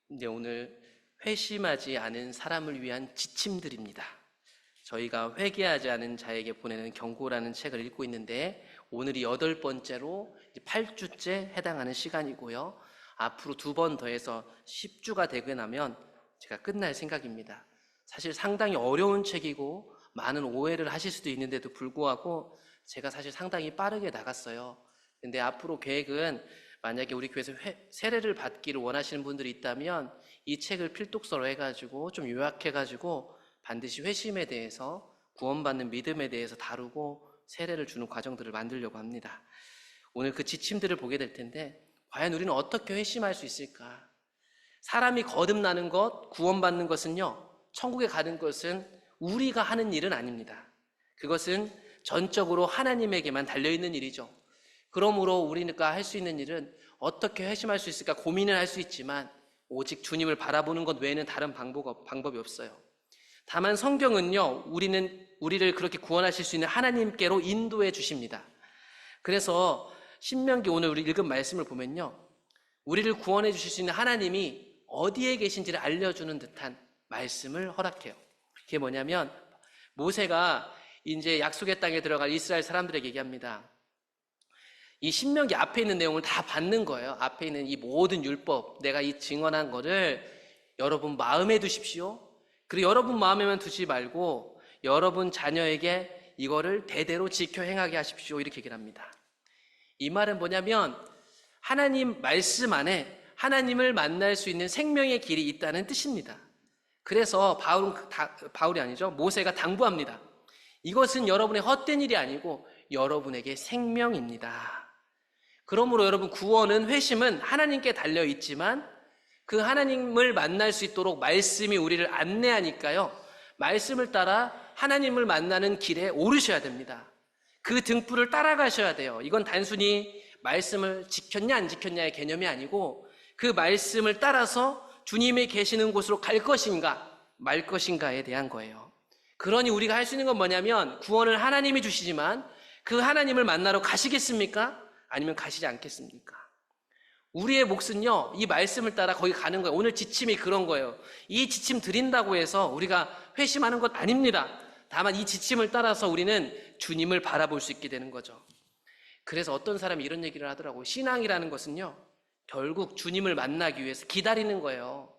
근데 오늘 회심하지 않은 사람을 위한 지침들입니다. 저희가 회개하지 않은 자에게 보내는 경고라는 책을 읽고 있는데 오늘이 8번째로 8주째 해당하는 시간이고요. 앞으로 2번 더해서 10주가 되고 나면 제가 끝날 생각입니다. 사실 상당히 어려운 책이고 많은 오해를 하실 수도 있는데도 불구하고 제가 사실 상당히 빠르게 나갔어요. 근데 앞으로 계획은 만약에 우리 교회에서 세례를 받기를 원하시는 분들이 있다면 이 책을 필독서로 해가지고 좀 요약해가지고 반드시 회심에 대해서 구원받는 믿음에 대해서 다루고 세례를 주는 과정들을 만들려고 합니다. 오늘 그 지침들을 보게 될 텐데 과연 우리는 어떻게 회심할 수 있을까? 사람이 거듭나는 것, 구원받는 것은요, 천국에 가는 것은 우리가 하는 일은 아닙니다. 그것은 전적으로 하나님에게만 달려있는 일이죠. 그러므로 우리가 할 수 있는 일은 어떻게 회심할 수 있을까 고민을 할 수 있지만 오직 주님을 바라보는 것 외에는 다른 방법이 없어요. 다만 성경은요, 우리를 그렇게 구원하실 수 있는 하나님께로 인도해 주십니다. 그래서 신명기 오늘 우리 읽은 말씀을 보면요, 우리를 구원해 주실 수 있는 하나님이 어디에 계신지를 알려주는 듯한 말씀을 허락해요. 그게 뭐냐면 모세가 이제 약속의 땅에 들어갈 이스라엘 사람들에게 얘기합니다. 이 신명기 앞에 있는 내용을 다 받는 거예요. 앞에 있는 이 모든 율법, 내가 이 증언한 거를 여러분 마음에 두십시오. 그리고 여러분 마음에만 두지 말고 여러분 자녀에게 이거를 대대로 지켜 행하게 하십시오. 이렇게 얘기를 합니다. 이 말은 뭐냐면 하나님 말씀 안에 하나님을 만날 수 있는 생명의 길이 있다는 뜻입니다. 그래서 바울이 아니죠. 모세가 당부합니다. 이것은 여러분의 헛된 일이 아니고 여러분에게 생명입니다. 그러므로 여러분 구원은, 회심은 하나님께 달려있지만 그 하나님을 만날 수 있도록 말씀이 우리를 안내하니까요, 말씀을 따라 하나님을 만나는 길에 오르셔야 됩니다. 그 등불을 따라가셔야 돼요. 이건 단순히 말씀을 지켰냐 안 지켰냐의 개념이 아니고 그 말씀을 따라서 주님이 계시는 곳으로 갈 것인가 말 것인가에 대한 거예요. 그러니 우리가 할 수 있는 건 뭐냐면 구원을 하나님이 주시지만 그 하나님을 만나러 가시겠습니까? 아니면 가시지 않겠습니까? 우리의 몫은요, 이 말씀을 따라 거기 가는 거예요. 오늘 지침이 그런 거예요. 이 지침 드린다고 해서 우리가 회심하는 것 아닙니다. 다만 이 지침을 따라서 우리는 주님을 바라볼 수 있게 되는 거죠. 그래서 어떤 사람이 이런 얘기를 하더라고요. 신앙이라는 것은요, 결국 주님을 만나기 위해서 기다리는 거예요.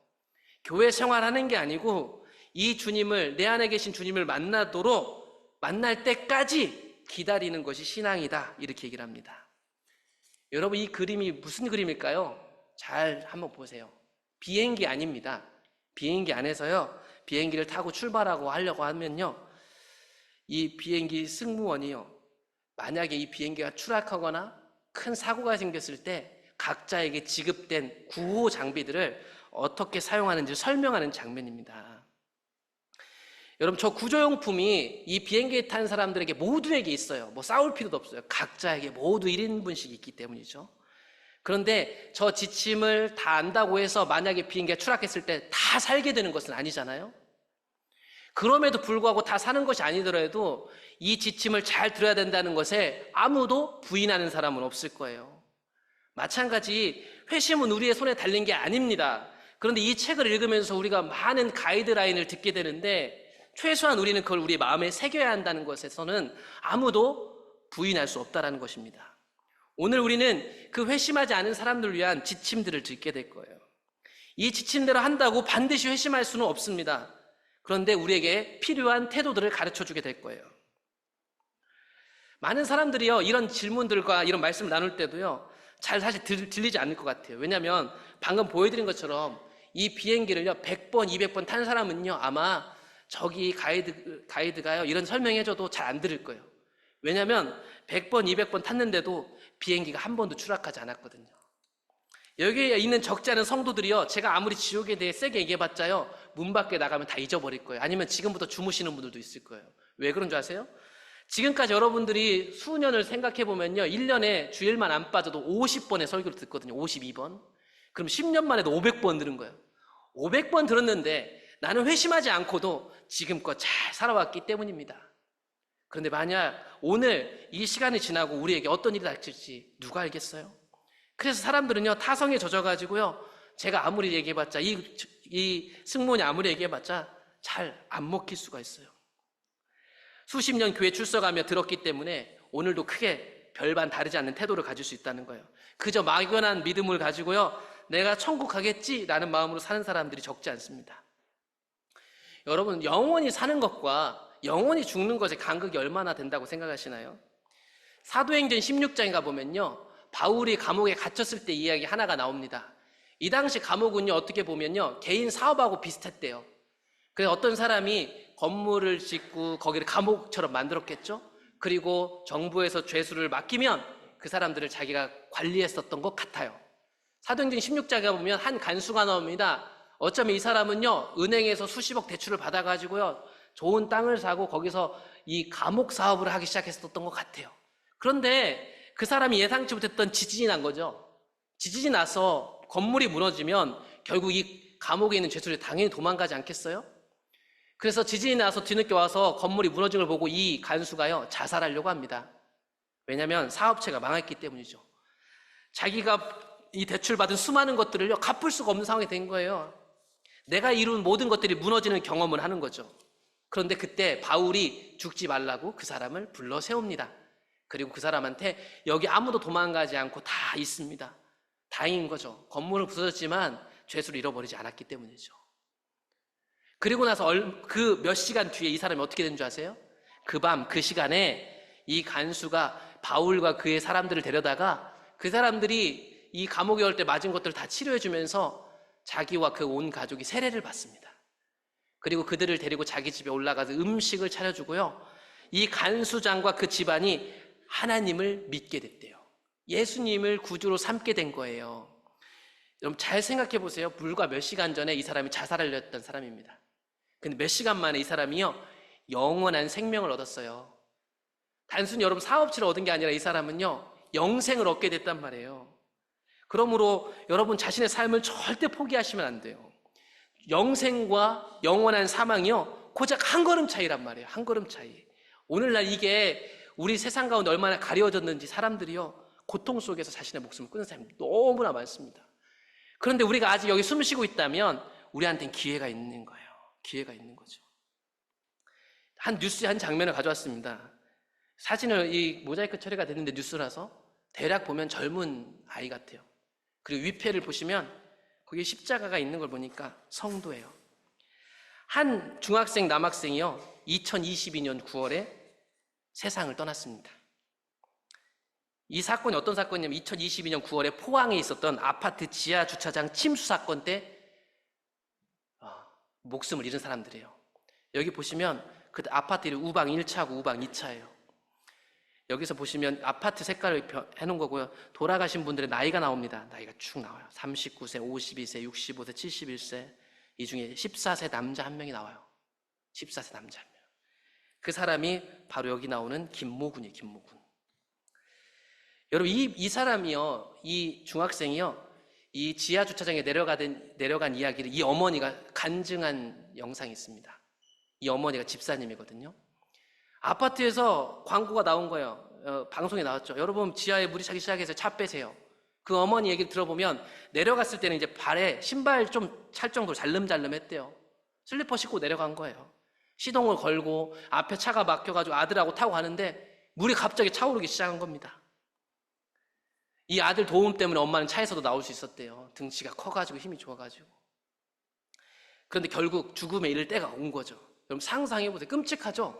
교회 생활하는 게 아니고 이 주님을, 내 안에 계신 주님을 만날 때까지 기다리는 것이 신앙이다, 이렇게 얘기를 합니다. 여러분, 이 그림이 무슨 그림일까요? 잘 한번 보세요. 비행기 아닙니다. 비행기 안에서요, 비행기를 타고 출발하고 하려고 하면요, 이 비행기 승무원이요, 만약에 이 비행기가 추락하거나 큰 사고가 생겼을 때 각자에게 지급된 구호 장비들을 어떻게 사용하는지 설명하는 장면입니다. 여러분, 저 구조용품이 이 비행기에 탄 사람들에게 모두에게 있어요. 뭐 싸울 필요도 없어요. 각자에게 모두 1인분씩 있기 때문이죠. 그런데 저 지침을 다 안다고 해서 만약에 비행기가 추락했을 때 다 살게 되는 것은 아니잖아요. 그럼에도 불구하고 다 사는 것이 아니더라도 이 지침을 잘 들어야 된다는 것에 아무도 부인하는 사람은 없을 거예요. 마찬가지 회심은 우리의 손에 달린 게 아닙니다. 그런데 이 책을 읽으면서 우리가 많은 가이드라인을 듣게 되는데 최소한 우리는 그걸 우리 마음에 새겨야 한다는 것에서는 아무도 부인할 수 없다는 것입니다. 오늘 우리는 그 회심하지 않은 사람들을 위한 지침들을 듣게 될 거예요. 이 지침대로 한다고 반드시 회심할 수는 없습니다. 그런데 우리에게 필요한 태도들을 가르쳐주게 될 거예요. 많은 사람들이요, 이런 질문들과 이런 말씀을 나눌 때도요, 잘 사실 들리지 않을 것 같아요. 왜냐하면 방금 보여드린 것처럼 이 비행기를요 100번, 200번 탄 사람은요 아마 저기 가이드가요 이런 설명해줘도 잘 안 들을 거예요. 왜냐하면 100번, 200번 탔는데도 비행기가 한 번도 추락하지 않았거든요. 여기에 있는 적지 않은 성도들이요, 제가 아무리 지옥에 대해 세게 얘기해봤자요 문 밖에 나가면 다 잊어버릴 거예요. 아니면 지금부터 주무시는 분들도 있을 거예요. 왜 그런 줄 아세요? 지금까지 여러분들이 수년을 생각해보면요 1년에 주일만 안 빠져도 50번의 설교를 듣거든요. 52번. 그럼 10년 만에도 500번 들은 거예요. 500번 들었는데 나는 회심하지 않고도 지금껏 잘 살아왔기 때문입니다. 그런데 만약 오늘 이 시간이 지나고 우리에게 어떤 일이 닥칠지 누가 알겠어요? 그래서 사람들은요 타성에 젖어가지고요 제가 아무리 얘기해봤자, 이 승무원이 아무리 얘기해봤자 잘 안 먹힐 수가 있어요. 수십 년 교회 출석하며 들었기 때문에 오늘도 크게 별반 다르지 않는 태도를 가질 수 있다는 거예요. 그저 막연한 믿음을 가지고요, 내가 천국 가겠지라는 마음으로 사는 사람들이 적지 않습니다. 여러분, 영원히 사는 것과 영원히 죽는 것의 간극이 얼마나 된다고 생각하시나요? 사도행전 16장에 가보면요, 바울이 감옥에 갇혔을 때 이야기 하나가 나옵니다. 이 당시 감옥은요, 어떻게 보면요, 개인 사업하고 비슷했대요. 그래서 어떤 사람이 건물을 짓고 거기를 감옥처럼 만들었겠죠. 그리고 정부에서 죄수를 맡기면 그 사람들을 자기가 관리했었던 것 같아요. 사도행전 16장에 보면 한 간수가 나옵니다. 어쩌면 이 사람은요, 은행에서 수십억 대출을 받아가지고요, 좋은 땅을 사고 거기서 이 감옥 사업을 하기 시작했었던 것 같아요. 그런데 그 사람이 예상치 못했던 지진이 난 거죠. 지진이 나서 건물이 무너지면 결국 이 감옥에 있는 죄수들이 당연히 도망가지 않겠어요? 그래서 지진이 나서 뒤늦게 와서 건물이 무너진 걸 보고 이 간수가요, 자살하려고 합니다. 왜냐하면 사업체가 망했기 때문이죠. 자기가 이 대출받은 수많은 것들을요, 갚을 수가 없는 상황이 된 거예요. 내가 이룬 모든 것들이 무너지는 경험을 하는 거죠. 그런데 그때 바울이 죽지 말라고 그 사람을 불러 세웁니다. 그리고 그 사람한테 여기 아무도 도망가지 않고 다 있습니다. 다행인 거죠. 건물은 부서졌지만 죄수를 잃어버리지 않았기 때문이죠. 그리고 나서 그 몇 시간 뒤에 이 사람이 어떻게 된 줄 아세요? 그 밤, 그 시간에 이 간수가 바울과 그의 사람들을 데려다가 그 사람들이 이 감옥에 올 때 맞은 것들을 다 치료해주면서 자기와 그 온 가족이 세례를 받습니다. 그리고 그들을 데리고 자기 집에 올라가서 음식을 차려주고요, 이 간수장과 그 집안이 하나님을 믿게 됐대요. 예수님을 구주로 삼게 된 거예요. 여러분, 잘 생각해 보세요. 불과 몇 시간 전에 이 사람이 자살하려 했던 사람입니다. 근데 몇 시간 만에 이 사람이요, 영원한 생명을 얻었어요. 단순히 여러분 사업체를 얻은 게 아니라 이 사람은요, 영생을 얻게 됐단 말이에요. 그러므로 여러분 자신의 삶을 절대 포기하시면 안 돼요. 영생과 영원한 사망이요, 고작 한 걸음 차이란 말이에요. 한 걸음 차이. 오늘날 이게 우리 세상 가운데 얼마나 가려워졌는지 사람들이요, 고통 속에서 자신의 목숨을 끊는 사람이 너무나 많습니다. 그런데 우리가 아직 여기 숨 쉬고 있다면 우리한테는 기회가 있는 거예요. 기회가 있는 거죠. 한 뉴스의 한 장면을 가져왔습니다. 사진을 이 모자이크 처리가 됐는데 뉴스라서 대략 보면 젊은 아이 같아요. 그리고 위패를 보시면 거기에 십자가가 있는 걸 보니까 성도예요. 한 중학생 남학생이요, 2022년 9월에 세상을 떠났습니다. 이 사건이 어떤 사건이냐면 2022년 9월에 포항에 있었던 아파트 지하 주차장 침수 사건 때 목숨을 잃은 사람들이에요. 여기 보시면 그 아파트 우방 1차고 우방 2차예요. 여기서 보시면 아파트 색깔을 해놓은 거고요. 돌아가신 분들의 나이가 나옵니다. 나이가 쭉 나와요. 39세, 52세, 65세, 71세. 이 중에 14세 남자 한 명이 나와요. 14세 남자 한 명. 그 사람이 바로 여기 나오는 김모군이에요. 김모군. 여러분, 이 사람이요, 이 중학생이요, 이 지하 주차장에 내려간 이야기를 이 어머니가 간증한 영상이 있습니다. 이 어머니가 집사님이거든요. 아파트에서 광고가 나온 거예요. 방송에 나왔죠. 여러분, 지하에 물이 차기 시작해서 차 빼세요. 그 어머니 얘기를 들어보면 내려갔을 때는 이제 발에 신발 좀 찰 정도로 잘름잘름했대요. 슬리퍼 신고 내려간 거예요. 시동을 걸고 앞에 차가 막혀가지고 아들하고 타고 가는데 물이 갑자기 차오르기 시작한 겁니다. 이 아들 도움 때문에 엄마는 차에서도 나올 수 있었대요. 등치가 커가지고 힘이 좋아가지고. 그런데 결국 죽음에 이를 때가 온 거죠. 여러분 상상해보세요. 끔찍하죠?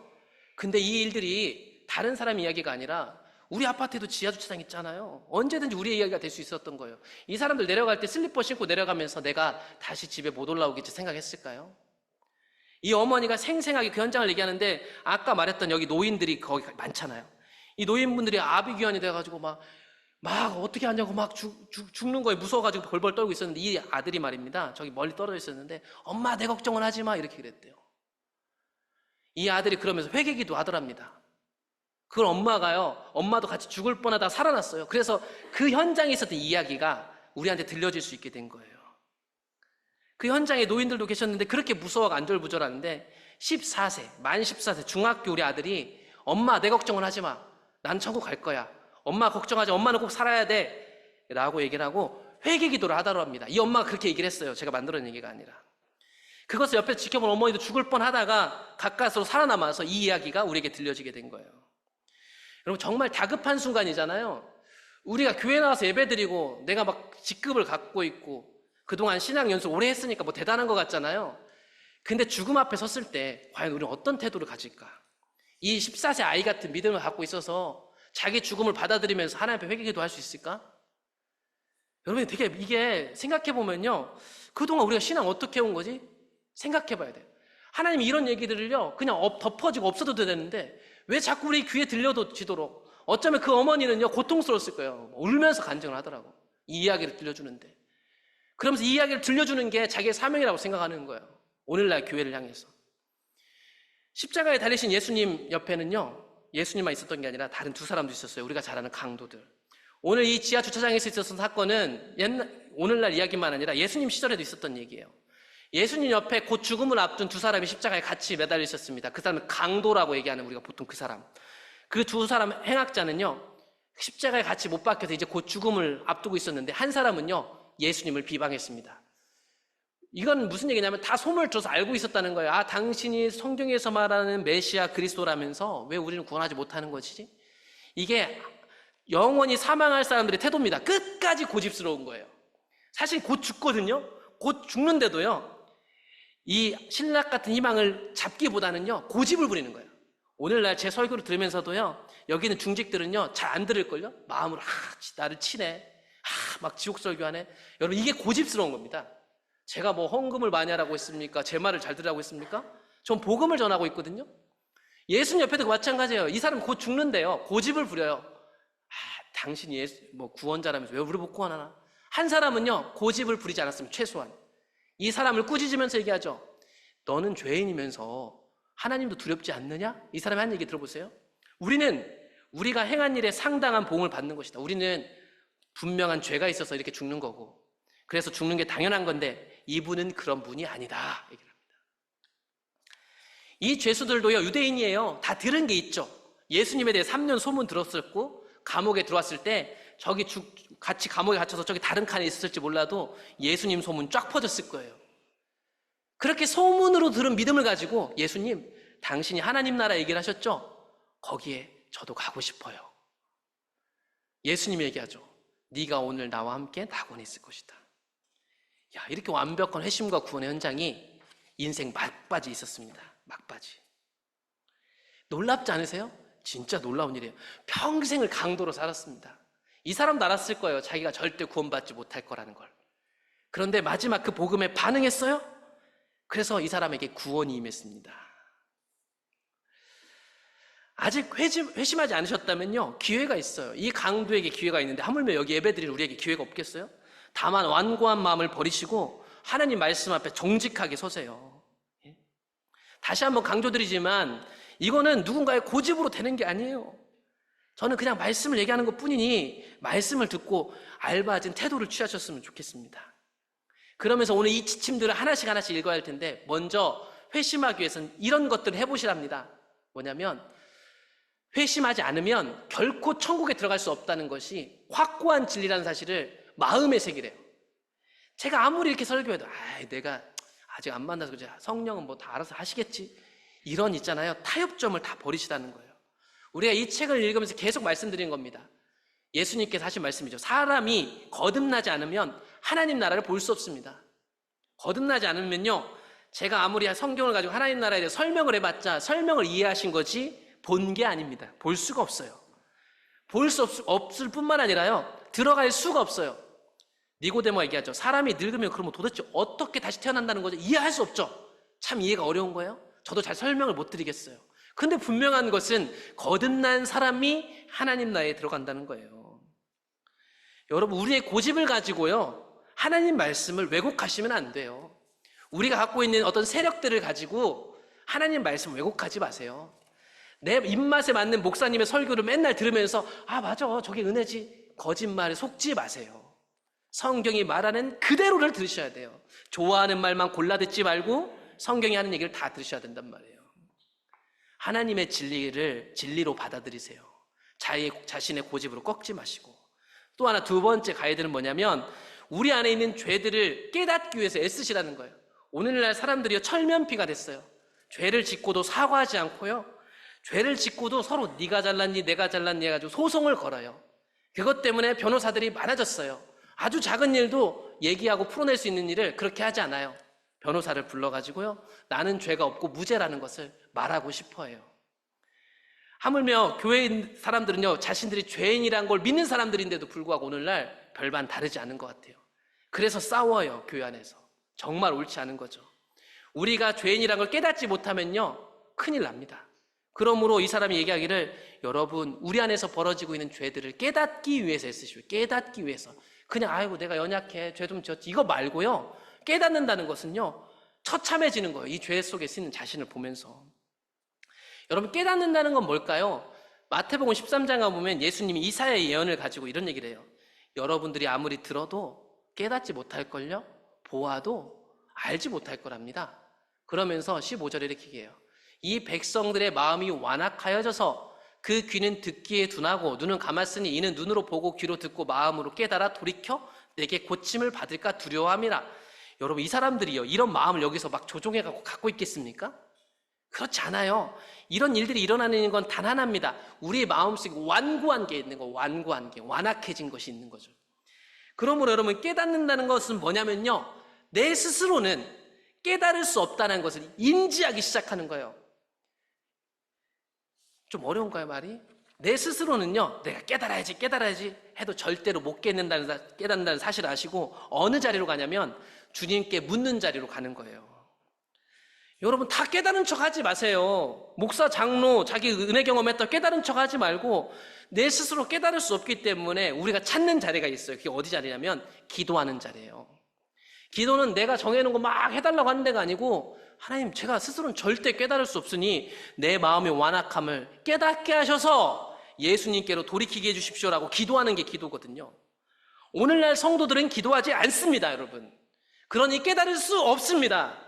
근데 이 일들이 다른 사람 이야기가 아니라 우리 아파트에도 지하주차장 있잖아요. 언제든지 우리의 이야기가 될 수 있었던 거예요. 이 사람들 내려갈 때 슬리퍼 신고 내려가면서 내가 다시 집에 못 올라오겠지 생각했을까요? 이 어머니가 생생하게 그 현장을 얘기하는데 아까 말했던 여기 노인들이 거기 많잖아요. 이 노인분들이 아비규환이 돼가지고 막 어떻게 하냐고 막 죽는 거에 무서워가지고 벌벌 떨고 있었는데 이 아들이 말입니다. 저기 멀리 떨어져 있었는데 엄마 내 걱정은 하지 마 이렇게 그랬대요. 이 아들이 그러면서 회개기도 하더랍니다. 그걸 엄마도 같이 죽을 뻔하다가 살아났어요. 그래서 그 현장에 있었던 이야기가 우리한테 들려질 수 있게 된 거예요. 그 현장에 노인들도 계셨는데 그렇게 무서워가 안절부절하는데 14세, 만 14세 중학교 우리 아들이 엄마 내 걱정은 하지 마. 난 천국 갈 거야. 엄마 걱정하지 마. 엄마는 꼭 살아야 돼. 라고 얘기를 하고 회개 기도를 하다고 합니다. 이 엄마가 그렇게 얘기를 했어요. 제가 만들어낸 얘기가 아니라. 그것을 옆에서 지켜본 어머니도 죽을 뻔하다가 가까스로 살아남아서 이 이야기가 우리에게 들려지게 된 거예요. 여러분, 정말 다급한 순간이잖아요. 우리가 교회 나와서 예배드리고 내가 막 직급을 갖고 있고 그동안 신앙 연수 오래 했으니까 뭐 대단한 것 같잖아요. 근데 죽음 앞에 섰을 때 과연 우리는 어떤 태도를 가질까? 이 14세 아이 같은 믿음을 갖고 있어서 자기 죽음을 받아들이면서 하나님 앞에 회개기도 할 수 있을까? 여러분, 되게 이게 생각해보면요, 그동안 우리가 신앙 어떻게 해온 거지? 생각해봐야 돼요. 하나님이 이런 얘기들을요 그냥 덮어지고 없어도 되는데 왜 자꾸 우리 귀에 들려지도록, 어쩌면 그 어머니는요 고통스러웠을 거예요. 울면서 간증을 하더라고, 이 이야기를 들려주는데. 그러면서 이 이야기를 들려주는 게 자기의 사명이라고 생각하는 거예요, 오늘날 교회를 향해서. 십자가에 달리신 예수님 옆에는요, 예수님만 있었던 게 아니라 다른 두 사람도 있었어요. 우리가 잘 아는 강도들. 오늘 이 지하 주차장에서 있었던 사건은 오늘날 이야기만 아니라 예수님 시절에도 있었던 얘기예요. 예수님 옆에 곧 죽음을 앞둔 두 사람이 십자가에 같이 매달려 있었습니다. 그 사람은 강도라고 얘기하는, 우리가 보통 그 사람. 그 두 사람 행악자는요, 십자가에 같이 못 박혀서 이제 곧 죽음을 앞두고 있었는데, 한 사람은요 예수님을 비방했습니다. 이건 무슨 얘기냐면 다 소문을 들어서 알고 있었다는 거예요. 아, 당신이 성경에서 말하는 메시아 그리스도라면서 왜 우리는 구원하지 못하는 것이지? 이게 영원히 사망할 사람들의 태도입니다. 끝까지 고집스러운 거예요. 사실 곧 죽거든요. 곧 죽는데도요, 이 신락 같은 희망을 잡기보다는요 고집을 부리는 거예요. 오늘날 제 설교를 들으면서도요, 여기는 중직들은요 잘 안 들을걸요. 마음으로 나를 치네, 막 지옥 설교하네. 여러분, 이게 고집스러운 겁니다. 제가 뭐 헌금을 많이 하라고 했습니까? 제 말을 잘 들으라고 했습니까? 전 복음을 전하고 있거든요. 예수님 옆에도 마찬가지예요. 이 사람 곧 죽는데요 고집을 부려요. 당신이 뭐 구원자라면서 왜 우리 못 구원하나? 한 사람은요 고집을 부리지 않았으면 최소한 이 사람을 꾸짖으면서 얘기하죠. 너는 죄인이면서 하나님도 두렵지 않느냐? 이 사람이 한 얘기 들어보세요. 우리가 행한 일에 상당한 보응을 받는 것이다. 우리는 분명한 죄가 있어서 이렇게 죽는 거고, 그래서 죽는 게 당연한 건데 이분은 그런 분이 아니다, 얘기를 합니다. 이 죄수들도요 유대인이에요. 다 들은 게 있죠. 예수님에 대해 3년 소문 들었었고, 감옥에 들어왔을 때 저기 같이 감옥에 갇혀서 저기 다른 칸에 있었을지 몰라도 예수님 소문 쫙 퍼졌을 거예요. 그렇게 소문으로 들은 믿음을 가지고, 예수님, 당신이 하나님 나라 얘기를 하셨죠? 거기에 저도 가고 싶어요. 예수님이 얘기하죠. 네가 오늘 나와 함께 낙원에 있을 것이다. 야, 이렇게 완벽한 회심과 구원의 현장이 인생 막바지 있었습니다. 막바지. 놀랍지 않으세요? 진짜 놀라운 일이에요. 평생을 강도로 살았습니다. 이 사람도 알았을 거예요, 자기가 절대 구원받지 못할 거라는 걸. 그런데 마지막 그 복음에 반응했어요. 그래서 이 사람에게 구원이 임했습니다. 아직 회심하지 않으셨다면요 기회가 있어요. 이 강도에게 기회가 있는데 하물며 여기 예배드릴 우리에게 기회가 없겠어요? 다만 완고한 마음을 버리시고 하나님 말씀 앞에 정직하게 서세요. 다시 한번 강조드리지만 이거는 누군가의 고집으로 되는 게 아니에요. 저는 그냥 말씀을 얘기하는 것 뿐이니 말씀을 듣고 알바진 태도를 취하셨으면 좋겠습니다. 그러면서 오늘 이 지침들을 하나씩 읽어야 할 텐데, 먼저 회심하기 위해서는 이런 것들을 해보시랍니다. 뭐냐면, 회심하지 않으면 결코 천국에 들어갈 수 없다는 것이 확고한 진리라는 사실을 마음에 새기래요. 제가 아무리 이렇게 설교해도 내가 아직 안 만나서 그렇지, 성령은 뭐 다 알아서 하시겠지, 이런 있잖아요, 타협점을 다 버리시라는 거예요. 우리가 이 책을 읽으면서 계속 말씀드린 겁니다. 예수님께서 하신 말씀이죠. 사람이 거듭나지 않으면 하나님 나라를 볼 수 없습니다. 거듭나지 않으면요, 제가 아무리 성경을 가지고 하나님 나라에 대해 설명을 해봤자 설명을 이해하신 거지 본 게 아닙니다. 볼 수가 없어요. 볼 수 없을 뿐만 아니라요, 들어갈 수가 없어요. 니고데모가 얘기하죠. 사람이 늙으면 그러면 도대체 어떻게 다시 태어난다는 거죠? 이해할 수 없죠. 참 이해가 어려운 거예요. 저도 잘 설명을 못 드리겠어요. 근데 분명한 것은 거듭난 사람이 하나님 나라에 들어간다는 거예요. 여러분, 우리의 고집을 가지고요 하나님 말씀을 왜곡하시면 안 돼요. 우리가 갖고 있는 어떤 세력들을 가지고 하나님 말씀 왜곡하지 마세요. 내 입맛에 맞는 목사님의 설교를 맨날 들으면서 맞아, 저게 은혜지, 거짓말에 속지 마세요. 성경이 말하는 그대로를 들으셔야 돼요. 좋아하는 말만 골라 듣지 말고 성경이 하는 얘기를 다 들으셔야 된단 말이에요. 하나님의 진리를 진리로 받아들이세요. 자신의 고집으로 꺾지 마시고. 또 하나, 두 번째 가이드는 뭐냐면, 우리 안에 있는 죄들을 깨닫기 위해서 애쓰시라는 거예요. 오늘날 사람들이요, 철면피가 됐어요. 죄를 짓고도 사과하지 않고요, 죄를 짓고도 서로 네가 잘났니 내가 잘났니 해가지고 소송을 걸어요. 그것 때문에 변호사들이 많아졌어요. 아주 작은 일도 얘기하고 풀어낼 수 있는 일을 그렇게 하지 않아요. 변호사를 불러가지고요, 나는 죄가 없고 무죄라는 것을 말하고 싶어 해요. 하물며 교회 사람들은요, 자신들이 죄인이란 걸 믿는 사람들인데도 불구하고 오늘날 별반 다르지 않은 것 같아요. 그래서 싸워요, 교회 안에서. 정말 옳지 않은 거죠. 우리가 죄인이란 걸 깨닫지 못하면요, 큰일 납니다. 그러므로 이 사람이 얘기하기를, 여러분 우리 안에서 벌어지고 있는 죄들을 깨닫기 위해서 애쓰시오. 깨닫기 위해서. 그냥 아이고 내가 연약해, 죄 좀 지었지, 이거 말고요, 깨닫는다는 것은요, 처참해지는 거예요. 이 죄 속에 쓰는 자신을 보면서. 여러분, 깨닫는다는 건 뭘까요? 마태복음 13장에 보면 예수님이 이사야의 예언을 가지고 이런 얘기를 해요. 여러분들이 아무리 들어도 깨닫지 못할걸요? 보아도 알지 못할 거랍니다. 그러면서 15절에 이렇게 얘기해요. 이 백성들의 마음이 완악하여져서 그 귀는 듣기에 둔하고 눈은 감았으니 이는 눈으로 보고 귀로 듣고 마음으로 깨달아 돌이켜 내게 고침을 받을까 두려워함이라. 여러분, 이 사람들이요, 이런 마음을 여기서 막 조종해갖고 갖고 있겠습니까? 그렇지 않아요. 이런 일들이 일어나는 건 단 하나입니다. 우리의 마음속에 완고한 게 있는 거, 완고한 게, 완악해진 것이 있는 거죠. 그러므로 여러분, 깨닫는다는 것은 뭐냐면요, 내 스스로는 깨달을 수 없다는 것을 인지하기 시작하는 거예요. 좀 어려운가요, 말이? 내 스스로는요, 내가 깨달아야지 해도 절대로 못 깨닫는다는 사실을 아시고 어느 자리로 가냐면 주님께 묻는 자리로 가는 거예요. 여러분, 다 깨달은 척 하지 마세요. 목사, 장로, 자기 은혜 경험했다 깨달은 척 하지 말고, 내 스스로 깨달을 수 없기 때문에 우리가 찾는 자리가 있어요. 그게 어디 자리냐면 기도하는 자리예요. 기도는 내가 정해놓은 거 막 해달라고 하는 데가 아니고, 하나님, 제가 스스로는 절대 깨달을 수 없으니 내 마음의 완악함을 깨닫게 하셔서 예수님께로 돌이키게 해주십시오라고 기도하는 게 기도거든요. 오늘날 성도들은 기도하지 않습니다, 여러분. 그러니 깨달을 수 없습니다.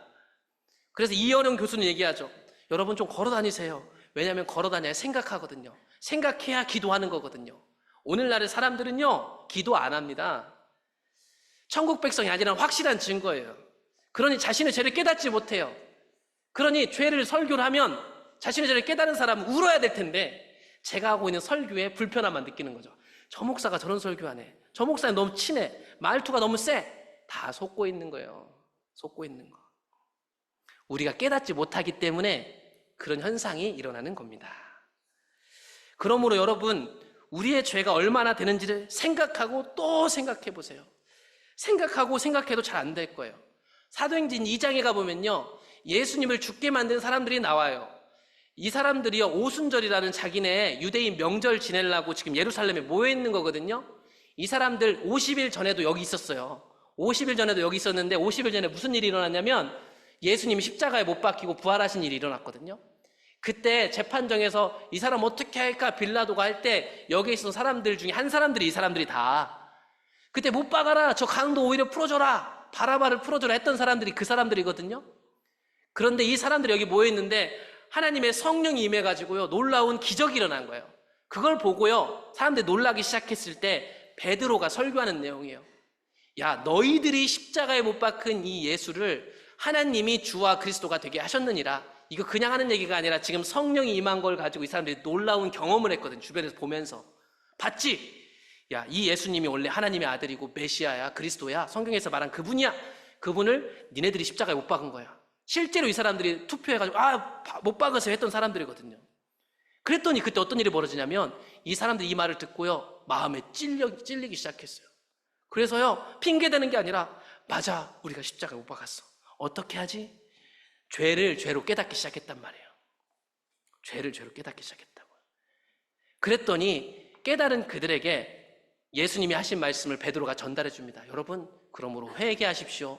그래서 이현영 교수는 얘기하죠. 여러분, 좀 걸어 다니세요. 왜냐하면 걸어 다녀야 생각하거든요. 생각해야 기도하는 거거든요. 오늘날의 사람들은요, 기도 안 합니다. 천국 백성이 아니라는 확실한 증거예요. 그러니 자신의 죄를 깨닫지 못해요. 그러니 죄를 설교를 하면 자신의 죄를 깨달은 사람은 울어야 될 텐데, 제가 하고 있는 설교에 불편함만 느끼는 거죠. 저 목사가 저런 설교하네, 저 목사는 너무 친해, 말투가 너무 세. 다 속고 있는 거예요. 속고 있는 거. 우리가 깨닫지 못하기 때문에 그런 현상이 일어나는 겁니다. 그러므로 여러분, 우리의 죄가 얼마나 되는지를 생각하고 또 생각해 보세요. 생각하고 생각해도 잘 안 될 거예요. 사도행전 2장에 가보면요, 예수님을 죽게 만든 사람들이 나와요. 이 사람들이요, 오순절이라는 자기네 유대인 명절 지내려고 지금 예루살렘에 모여 있는 거거든요. 이 사람들 50일 전에도 여기 있었어요. 50일 전에도 여기 있었는데 50일 전에 무슨 일이 일어났냐면 예수님이 십자가에 못 박히고 부활하신 일이 일어났거든요. 그때 재판정에서 이 사람 어떻게 할까 빌라도가 할 때 여기 있었던 사람들 중에 한 사람들이, 이 사람들이 다 그때 못 박아라, 저 강도 오히려 풀어줘라, 바라바를 풀어줘라 했던 사람들이 그 사람들이거든요. 그런데 이 사람들이 여기 모여있는데 하나님의 성령이 임해가지고요, 놀라운 기적이 일어난 거예요. 그걸 보고요, 사람들이 놀라기 시작했을 때 베드로가 설교하는 내용이에요. 야, 너희들이 십자가에 못 박힌 이 예수를 하나님이 주와 그리스도가 되게 하셨느니라. 이거 그냥 하는 얘기가 아니라 지금 성령이 임한 걸 가지고 이 사람들이 놀라운 경험을 했거든. 주변에서 보면서. 봤지? 야, 이 예수님이 원래 하나님의 아들이고 메시아야, 그리스도야, 성경에서 말한 그분이야. 그분을 니네들이 십자가에 못 박은 거야. 실제로 이 사람들이 투표해가지고 못 박으세요 했던 사람들이거든요. 그랬더니 그때 어떤 일이 벌어지냐면 이 사람들이 이 말을 듣고요, 마음에 찔리기 시작했어요. 그래서요, 핑계대는 게 아니라 맞아, 우리가 십자가에 못 박았어. 어떻게 하지? 죄를 죄로 깨닫기 시작했단 말이에요. 죄를 죄로 깨닫기 시작했다고요. 그랬더니 깨달은 그들에게 예수님이 하신 말씀을 베드로가 전달해 줍니다. 여러분, 그러므로 회개하십시오.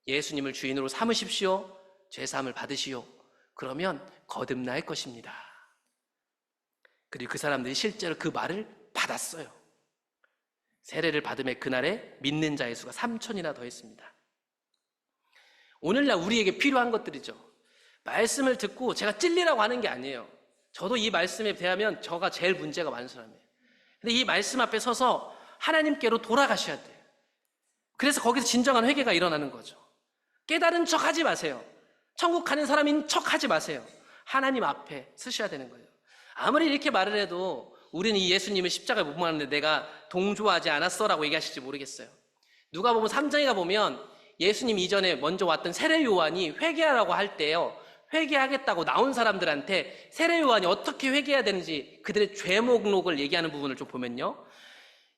예수님을 주인으로 삼으십시오. 죄사함을 받으시오. 그러면 거듭날 것입니다. 그리고 그 사람들이 실제로 그 말을 받았어요. 세례를 받음에 그날에 믿는 자의 수가 3,000이나 더했습니다. 오늘날 우리에게 필요한 것들이죠. 말씀을 듣고 제가 찔리라고 하는 게 아니에요. 저도 이 말씀에 대하면 저가 제일 문제가 많은 사람이에요. 근데 이 말씀 앞에 서서 하나님께로 돌아가셔야 돼요. 그래서 거기서 진정한 회개가 일어나는 거죠. 깨달은 척 하지 마세요. 천국 가는 사람인 척 하지 마세요. 하나님 앞에 서셔야 되는 거예요. 아무리 이렇게 말을 해도 우리는 이 예수님을 십자가에 못 박았는데 내가 동조하지 않았어 라고 얘기하실지 모르겠어요. 누가 보면 3장에 보면 예수님 이전에 먼저 왔던 세례 요한이 회개하라고 할 때요, 회개하겠다고 나온 사람들한테 세례 요한이 어떻게 회개해야 되는지 그들의 죄 목록을 얘기하는 부분을 좀 보면요,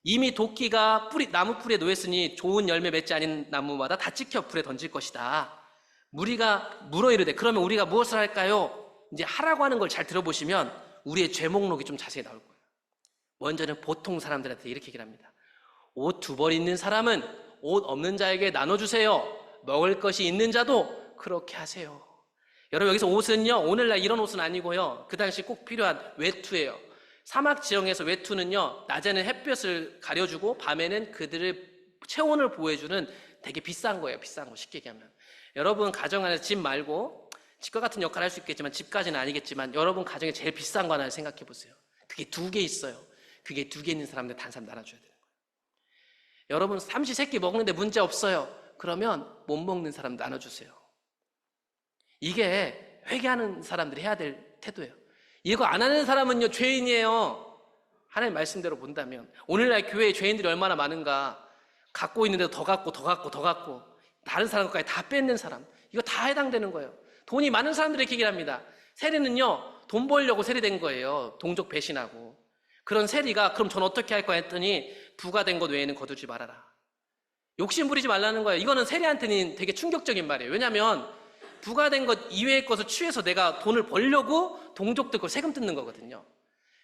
이미 도끼가 나무 뿌리에 놓였으니 좋은 열매 맺지 않은 나무마다 다 찍혀 불에 던질 것이다. 무리가 물어 이르되 그러면 우리가 무엇을 할까요? 이제 하라고 하는 걸 잘 들어보시면 우리의 죄 목록이 좀 자세히 나올 거예요. 먼저는 보통 사람들한테 이렇게 얘기를 합니다. 옷 2벌 있는 사람은 옷 없는 자에게 나눠주세요. 먹을 것이 있는 자도 그렇게 하세요. 여러분, 여기서 옷은요, 오늘날 이런 옷은 아니고요, 그 당시 꼭 필요한 외투예요. 사막 지형에서 외투는요, 낮에는 햇볕을 가려주고 밤에는 그들의 체온을 보호해주는 되게 비싼 거예요. 비싼 거, 쉽게 얘기하면. 여러분 가정 안에서 집 말고, 집과 같은 역할을 할 수 있겠지만 집까지는 아니겠지만 여러분 가정에 제일 비싼 거 하나 생각해 보세요. 그게 2개 있어요. 그게 2개 있는 사람들 한 사람 나눠줘야 되는 거예요. 여러분 삼시세끼 먹는데 문제 없어요. 그러면 못 먹는 사람 나눠주세요. 이게 회개하는 사람들이 해야 될 태도예요. 이거 안 하는 사람은요, 죄인이에요. 하나님 말씀대로 본다면. 오늘날 교회에 죄인들이 얼마나 많은가. 갖고 있는데도 더 갖고 더 갖고 더 갖고 다른 사람 것까지 다 뺏는 사람, 이거 다 해당되는 거예요. 돈이 많은 사람들이 이렇게 얘기를 합니다. 세리는요, 돈 벌려고 세리된 거예요. 동족 배신하고. 그런 세리가 그럼 전 어떻게 할 거야 했더니 부가 된 것 외에는 거두지 말아라. 욕심 부리지 말라는 거예요. 이거는 세리한테는 되게 충격적인 말이에요. 왜냐하면 부가 된 것 이외의 것을 취해서 내가 돈을 벌려고 동족들 거 세금 뜯는 거거든요.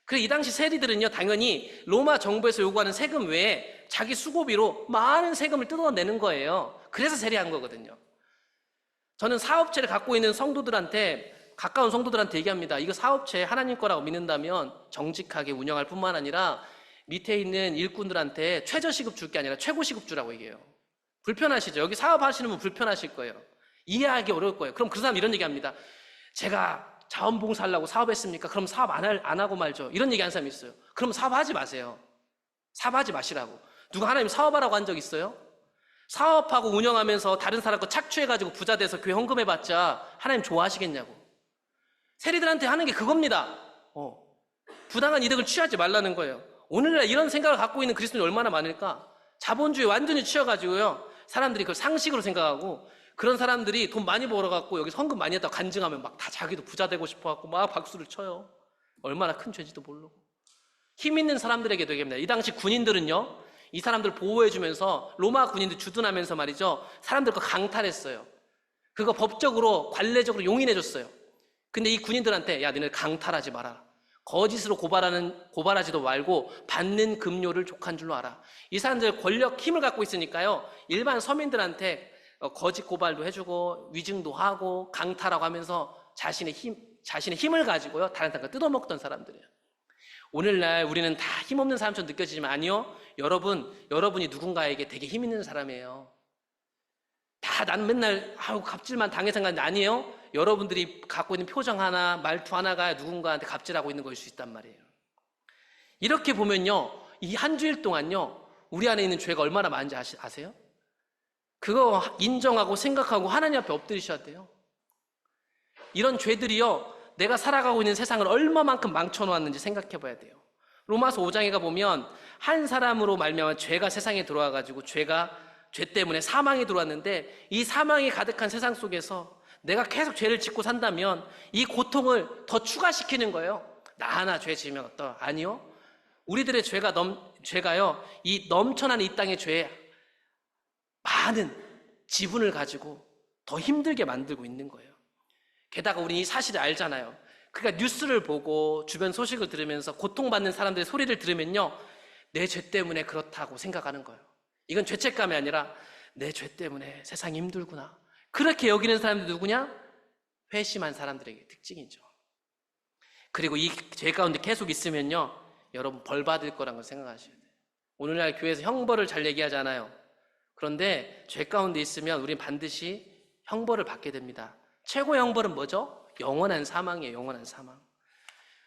그래서 이 당시 세리들은요, 당연히 로마 정부에서 요구하는 세금 외에 자기 수고비로 많은 세금을 뜯어내는 거예요. 그래서 세리한 거거든요. 저는 사업체를 갖고 있는 성도들한테, 가까운 성도들한테 얘기합니다. 이거 사업체 하나님 거라고 믿는다면 정직하게 운영할 뿐만 아니라 밑에 있는 일꾼들한테 최저시급 줄 게 아니라 최고시급 주라고 얘기해요. 불편하시죠? 여기 사업하시는 분 불편하실 거예요. 이해하기 어려울 거예요. 그럼 그 사람 이런 얘기합니다. 제가 자원봉사하려고 사업했습니까? 그럼 사업 안 하고 말죠. 이런 얘기 하는 사람이 있어요. 그럼 사업하지 마세요. 사업하지 마시라고. 누가 하나님 사업하라고 한 적 있어요? 사업하고 운영하면서 다른 사람 거 착취해가지고 부자 돼서 교회 헌금해봤자 하나님 좋아하시겠냐고. 세리들한테 하는 게 그겁니다. 부당한 이득을 취하지 말라는 거예요. 오늘날 이런 생각을 갖고 있는 그리스도인이 얼마나 많을까? 자본주의 완전히 취해가지고요, 사람들이 그걸 상식으로 생각하고, 그런 사람들이 돈 많이 벌어갖고 여기서 헌금 많이 했다고 간증하면 막 다 자기도 부자 되고 싶어갖고 막 박수를 쳐요. 얼마나 큰 죄인지도 모르고. 힘 있는 사람들에게도 얘기합니다. 이 당시 군인들은요, 이 사람들 보호해주면서 로마 군인들 주둔하면서 말이죠, 사람들 거 강탈했어요. 그거 법적으로 관례적으로 용인해줬어요. 근데 이 군인들한테 야, 너네 강탈하지 마라. 거짓으로 고발하지도 말고 받는 급료를 족한 줄로 알아. 이 사람들 권력 힘을 갖고 있으니까요, 일반 서민들한테 거짓 고발도 해주고 위증도 하고 강탈하고 하면서 자신의 힘을 가지고요, 다른 사람과 뜯어먹던 사람들이에요. 오늘날 우리는 다 힘없는 사람처럼 느껴지지만 아니요, 여러분이 누군가에게 되게 힘 있는 사람이에요. 다 난 맨날 갑질만 당해서 간 게 아니에요. 여러분들이 갖고 있는 표정 하나, 말투 하나가 누군가한테 갑질하고 있는 것일 수 있단 말이에요. 이렇게 보면요, 이 한 주일 동안요, 우리 안에 있는 죄가 얼마나 많은지 아세요? 그거 인정하고 생각하고 하나님 앞에 엎드리셔야 돼요. 이런 죄들이요, 내가 살아가고 있는 세상을 얼마만큼 망쳐놓았는지 생각해 봐야 돼요. 로마서 5장에 가보면 한 사람으로 말미암아 죄가 세상에 들어와가지고 죄 때문에 사망이 들어왔는데, 이 사망이 가득한 세상 속에서 내가 계속 죄를 짓고 산다면 이 고통을 더 추가시키는 거예요. 나 하나 죄 지으면 아니요. 우리들의 죄가요, 이 넘쳐나는 이 땅의 죄에 많은 지분을 가지고 더 힘들게 만들고 있는 거예요. 게다가 우리는 이 사실을 알잖아요. 그러니까 뉴스를 보고 주변 소식을 들으면서 고통받는 사람들의 소리를 들으면요, 내 죄 때문에 그렇다고 생각하는 거예요. 이건 죄책감이 아니라 내 죄 때문에 세상이 힘들구나. 그렇게 여기는 사람들이 누구냐? 회심한 사람들에게 특징이죠. 그리고 이 죄 가운데 계속 있으면요, 여러분 벌 받을 거란 걸 생각하셔야 돼요. 오늘날 교회에서 형벌을 잘 얘기하잖아요. 그런데 죄 가운데 있으면 우리는 반드시 형벌을 받게 됩니다. 최고의 형벌은 뭐죠? 영원한 사망이에요. 영원한 사망.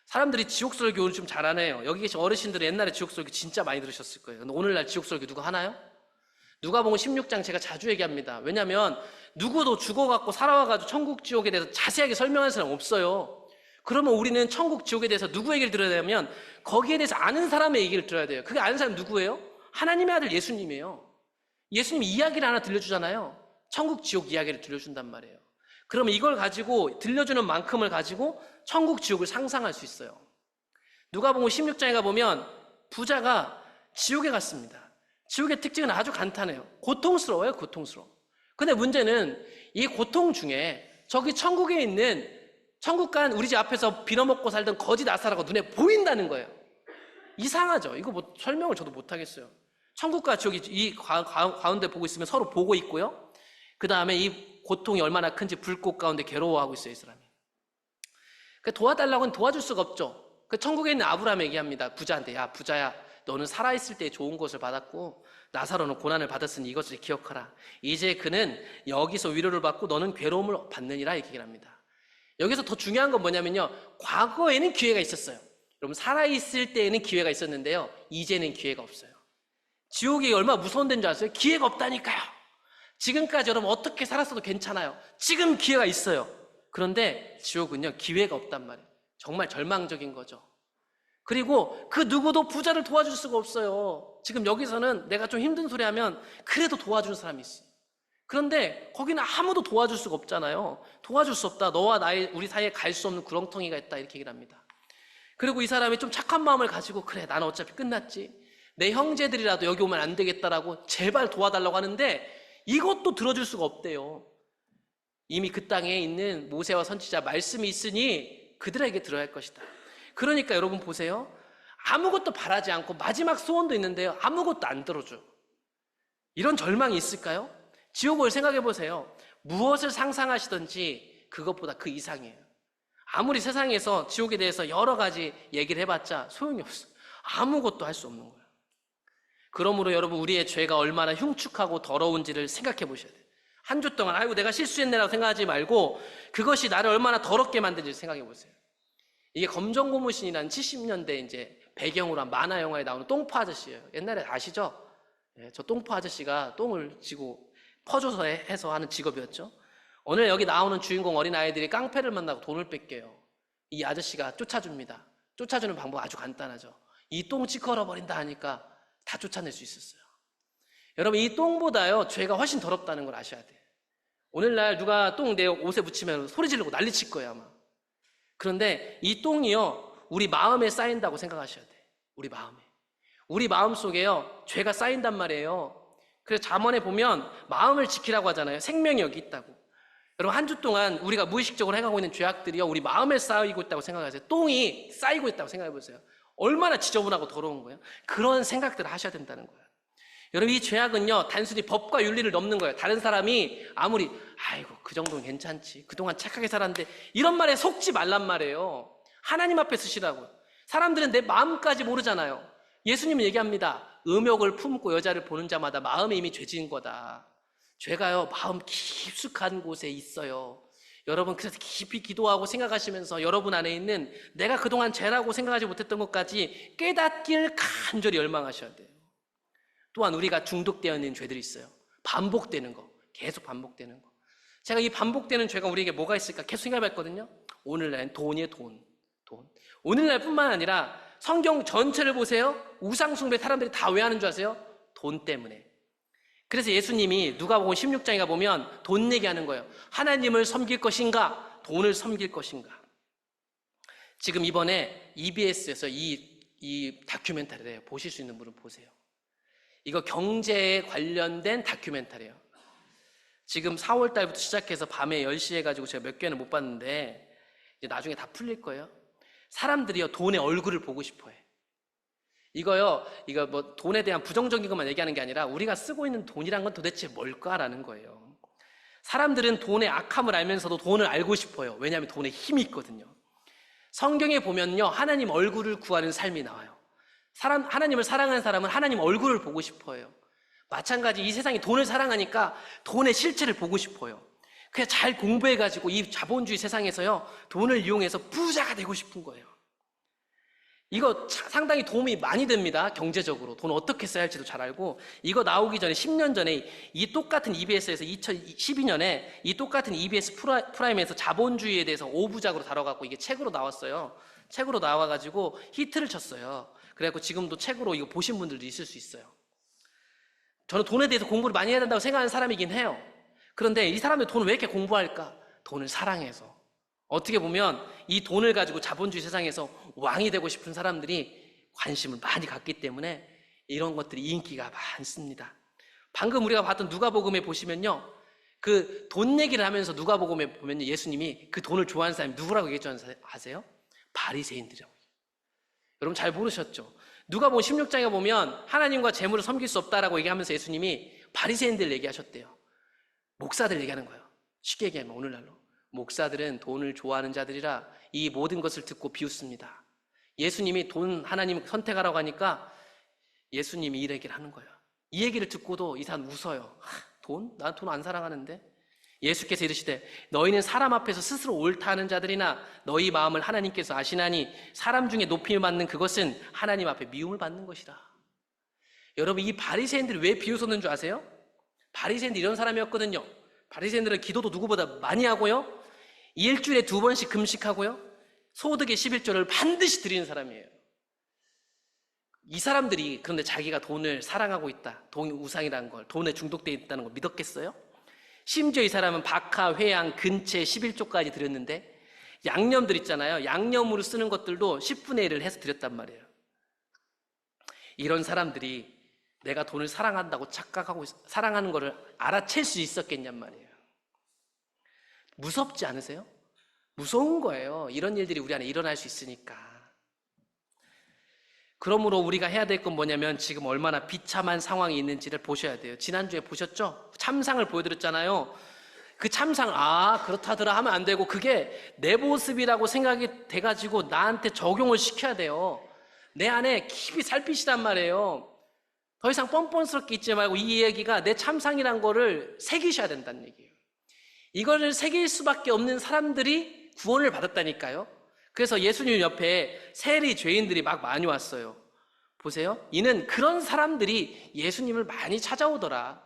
사람들이 지옥설교 오늘 좀 잘하네요. 여기 계신 어르신들은 옛날에 지옥설교 진짜 많이 들으셨을 거예요. 근데 오늘날 지옥설교 누가 하나요? 누가복음 16장 제가 자주 얘기합니다. 왜냐하면 누구도 죽어갖고 살아와가지고 천국 지옥에 대해서 자세하게 설명하는 사람 없어요. 그러면 우리는 천국 지옥에 대해서 누구 얘기를 들어야 되냐면 거기에 대해서 아는 사람의 얘기를 들어야 돼요. 그게 아는 사람 누구예요? 하나님의 아들 예수님이에요. 예수님이 이야기를 하나 들려주잖아요. 천국 지옥 이야기를 들려준단 말이에요. 그러면 이걸 가지고 들려주는 만큼을 가지고 천국 지옥을 상상할 수 있어요. 누가복음 16장에 가보면 부자가 지옥에 갔습니다. 지옥의 특징은 아주 간단해요. 고통스러워요, 고통스러워. 근데 문제는 이 고통 중에 저기 천국에 있는 천국간 우리 집 앞에서 빌어먹고 살던 거지 나사라가 눈에 보인다는 거예요. 이상하죠? 이거 뭐 설명을 저도 못하겠어요. 천국과 지옥이 이 가운데 보고 있으면 서로 보고 있고요. 그 다음에 이 고통이 얼마나 큰지 불꽃 가운데 괴로워하고 있어요, 이 사람이. 도와달라고는 도와줄 수가 없죠. 그 천국에 있는 아브라함 얘기합니다. 부자한테, 야 부자야, 너는 살아있을 때 좋은 것을 받았고 나사로는 고난을 받았으니 이것을 기억하라. 이제 그는 여기서 위로를 받고 너는 괴로움을 받느니라 이렇게 얘기합니다. 여기서 더 중요한 건 뭐냐면요, 과거에는 기회가 있었어요. 여러분, 살아있을 때에는 기회가 있었는데요, 이제는 기회가 없어요. 지옥이 얼마나 무서운 데인 줄 아세요? 기회가 없다니까요. 지금까지 여러분 어떻게 살았어도 괜찮아요. 지금 기회가 있어요. 그런데 지옥은요, 기회가 없단 말이에요. 정말 절망적인 거죠. 그리고 그 누구도 부자를 도와줄 수가 없어요. 지금 여기서는 내가 좀 힘든 소리 하면 그래도 도와주는 사람이 있어요. 그런데 거기는 아무도 도와줄 수가 없잖아요. 도와줄 수 없다. 너와 우리 사이에 갈 수 없는 구렁텅이가 있다. 이렇게 얘기를 합니다. 그리고 이 사람이 좀 착한 마음을 가지고, 그래 나는 어차피 끝났지, 내 형제들이라도 여기 오면 안 되겠다라고 제발 도와달라고 하는데 이것도 들어줄 수가 없대요. 이미 그 땅에 있는 모세와 선지자 말씀이 있으니 그들에게 들어야 할 것이다. 그러니까 여러분 보세요. 아무것도 바라지 않고 마지막 소원도 있는데요, 아무것도 안 들어줘. 이런 절망이 있을까요? 지옥을 생각해 보세요. 무엇을 상상하시든지 그것보다 그 이상이에요. 아무리 세상에서 지옥에 대해서 여러 가지 얘기를 해봤자 소용이 없어요. 아무것도 할 수 없는 거예요. 그러므로 여러분, 우리의 죄가 얼마나 흉측하고 더러운지를 생각해 보셔야 돼요. 한 주 동안 아이고 내가 실수했네라고 생각하지 말고 그것이 나를 얼마나 더럽게 만든지 생각해 보세요. 이게 검정고무신이라는 70년대 이제 배경으로 한 만화 영화에 나오는 똥파 아저씨예요. 옛날에 아시죠? 예, 저 똥파 아저씨가 똥을 지고 퍼줘서 해서 하는 직업이었죠. 오늘 여기 나오는 주인공 어린아이들이 깡패를 만나고 돈을 뺏겨요. 이 아저씨가 쫓아줍니다. 쫓아주는 방법 아주 간단하죠. 이 똥 찌꺼러 버린다 하니까 다 쫓아낼 수 있었어요. 여러분, 이 똥보다요 죄가 훨씬 더럽다는 걸 아셔야 돼요. 오늘날 누가 똥 내 옷에 묻히면 소리 지르고 난리칠 거예요 아마. 그런데 이 똥이요 우리 마음에 쌓인다고 생각하셔야 돼요. 우리 마음 속에요 죄가 쌓인단 말이에요. 그래서 잠언에 보면 마음을 지키라고 하잖아요. 생명이 여기 있다고. 여러분, 한 주 동안 우리가 무의식적으로 행하고 있는 죄악들이요 우리 마음에 쌓이고 있다고 생각하세요. 똥이 쌓이고 있다고 생각해 보세요. 얼마나 지저분하고 더러운 거예요. 그런 생각들을 하셔야 된다는 거예요. 여러분, 이 죄악은요 단순히 법과 윤리를 넘는 거예요. 다른 사람이 아무리 아이고 그 정도는 괜찮지, 그동안 착하게 살았는데, 이런 말에 속지 말란 말이에요. 하나님 앞에 쓰시라고. 사람들은 내 마음까지 모르잖아요. 예수님은 얘기합니다. 음욕을 품고 여자를 보는 자마다 마음에 이미 죄진 거다. 죄가요 마음 깊숙한 곳에 있어요. 여러분, 그래서 깊이 기도하고 생각하시면서 여러분 안에 있는 내가 그동안 죄라고 생각하지 못했던 것까지 깨닫길 간절히 열망하셔야 돼요. 또한 우리가 중독되어 있는 죄들이 있어요. 반복되는 거, 계속 반복되는 거. 제가 이 반복되는 죄가 우리에게 뭐가 있을까 계속 생각해봤거든요. 오늘날엔 돈이에요, 돈. 오늘날뿐만 아니라 성경 전체를 보세요. 우상숭배 사람들이 다 왜 하는 줄 아세요? 돈 때문에. 그래서 예수님이 누가복음 16장에 가보면 돈 얘기하는 거예요. 하나님을 섬길 것인가, 돈을 섬길 것인가. 지금 이번에 EBS에서 이 다큐멘터리를 해요. 보실 수 있는 분은 보세요. 이거 경제에 관련된 다큐멘터리예요. 지금 4월 달부터 시작해서 밤에 10시에 가지고 제가 몇 개는 못 봤는데 이제 나중에 다 풀릴 거예요. 사람들이요 돈의 얼굴을 보고 싶어 해. 이거 뭐 돈에 대한 부정적인 것만 얘기하는 게 아니라 우리가 쓰고 있는 돈이란 건 도대체 뭘까라는 거예요. 사람들은 돈의 악함을 알면서도 돈을 알고 싶어요. 왜냐하면 돈에 힘이 있거든요. 성경에 보면요 하나님 얼굴을 구하는 삶이 나와요. 하나님을 사랑하는 사람은 하나님 얼굴을 보고 싶어요. 마찬가지 이 세상이 돈을 사랑하니까 돈의 실체를 보고 싶어요. 그냥 잘 공부해가지고 이 자본주의 세상에서요 돈을 이용해서 부자가 되고 싶은 거예요. 이거 상당히 도움이 많이 됩니다. 경제적으로. 돈 어떻게 써야 할지도 잘 알고. 이거 나오기 전에 10년 전에 이 똑같은 EBS에서 2012년에 이 똑같은 EBS 프라임에서 자본주의에 대해서 5부작으로 다뤄갖고 이게 책으로 나왔어요. 책으로 나와가지고 히트를 쳤어요. 그래갖고 지금도 책으로 이거 보신 분들도 있을 수 있어요. 저는 돈에 대해서 공부를 많이 해야 된다고 생각하는 사람이긴 해요. 그런데 이 사람들 돈을 왜 이렇게 공부할까? 돈을 사랑해서. 어떻게 보면 이 돈을 가지고 자본주의 세상에서 왕이 되고 싶은 사람들이 관심을 많이 갖기 때문에 이런 것들이 인기가 많습니다. 방금 우리가 봤던 누가복음에 보시면요, 그 돈 얘기를 하면서 누가복음에 보면 예수님이 그 돈을 좋아하는 사람이 누구라고 얘기했는지 아세요? 바리새인들이라고. 여러분 잘 모르셨죠? 누가복음 16장에 보면 하나님과 재물을 섬길 수 없다라고 얘기하면서 예수님이 바리새인들 얘기하셨대요. 목사들 얘기하는 거예요. 쉽게 얘기하면 오늘날로 목사들은 돈을 좋아하는 자들이라 이 모든 것을 듣고 비웃습니다. 예수님이 돈 하나님 선택하라고 하니까 예수님이 이 얘기를 하는 거예요. 이 얘기를 듣고도 이 사람 웃어요. 돈? 난 돈 안 사랑하는데. 예수께서 이르시되 너희는 사람 앞에서 스스로 옳다 하는 자들이나 너희 마음을 하나님께서 아시나니 사람 중에 높임을 받는 그것은 하나님 앞에 미움을 받는 것이라. 여러분, 이 바리새인들이 왜 비웃었는 줄 아세요? 바리새인들이 이런 사람이었거든요. 바리새인들은 기도도 누구보다 많이 하고요, 일주일에 2번씩 금식하고요, 소득의 11조를 반드시 드리는 사람이에요. 이 사람들이 그런데 자기가 돈을 사랑하고 있다, 돈이 우상이라는 걸, 돈에 중독되어 있다는 걸 믿었겠어요? 심지어 이 사람은 박하, 회양, 근채 11조까지 드렸는데 양념들 있잖아요. 양념으로 쓰는 것들도 10분의 1을 해서 드렸단 말이에요. 이런 사람들이 내가 돈을 사랑한다고 착각하고 사랑하는 것을 알아챌 수 있었겠냔 말이에요. 무섭지 않으세요? 무서운 거예요. 이런 일들이 우리 안에 일어날 수 있으니까. 그러므로 우리가 해야 될 건 뭐냐면 지금 얼마나 비참한 상황이 있는지를 보셔야 돼요. 지난주에 보셨죠? 참상을 보여드렸잖아요. 그 참상, 그렇다더라 하면 안 되고 그게 내 모습이라고 생각이 돼가지고 나한테 적용을 시켜야 돼요. 내 안에 깊이 살피시단 말이에요. 더 이상 뻔뻔스럽게 있지 말고 이 얘기가 내 참상이란 거를 새기셔야 된다는 얘기예요. 이거를 새길 수밖에 없는 사람들이 구원을 받았다니까요. 그래서 예수님 옆에 세리 죄인들이 막 많이 왔어요. 보세요. 이는 그런 사람들이 예수님을 많이 찾아오더라.